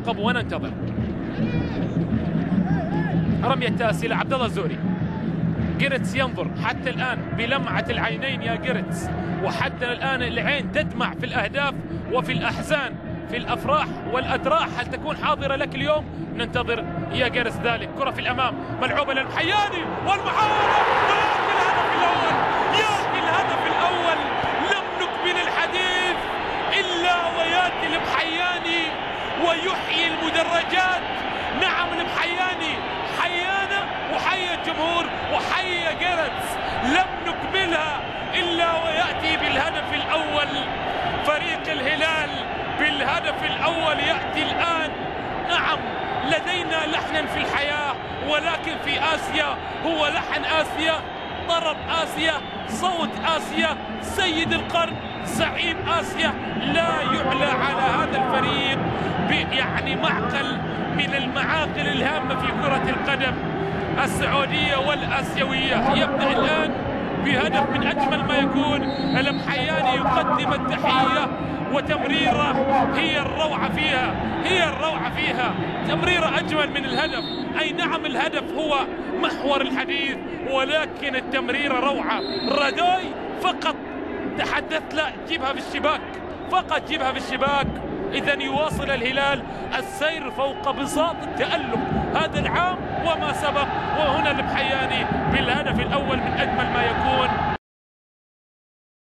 نترقب وننتظر. رمية تاسي لعبد الله الزهري. جيرتس ينظر حتى الآن بلمعة العينين يا جيرتس، وحتى الآن العين تدمع في الأهداف وفي الأحزان، في الأفراح والأتراح. هل تكون حاضرة لك اليوم؟ ننتظر يا جيرتس ذلك. كرة في الأمام ملعوبة للمحياني والمحاولة ويأتي الهدف الأول. يأتي الهدف الأول. لم نكمل الحديث إلا ويأتي المحياني ويحيي المدرجات. نعم المحياني حيانا وحيا الجمهور وحيا جيرتس. لم نكملها إلا ويأتي بالهدف الأول. فريق الهلال بالهدف الأول يأتي الآن. نعم لدينا لحنا في الحياة، ولكن في آسيا هو لحن آسيا، طرب آسيا، صوت آسيا، سيد القرن، زعيم آسيا. لا يعلى على هذا الفريق يعني معقل من المعاقل الهامة في كرة القدم السعودية والآسيوية. يبدأ الآن بهدف من أجمل ما يكون. المحياني يقدم التحية وتمريرة هي الروعة فيها، هي الروعة فيها. تمريرة أجمل من الهدف. أي نعم الهدف هو محور الحديث، ولكن التمريرة روعة. راداي فقط تحدثت، لا جيبها في الشباك، فقط جيبها في الشباك. إذا يواصل الهلال السير فوق بساط التألق هذا العام وما سبق. وهنا المحياني بالهدف الأول من أجمل ما يكون.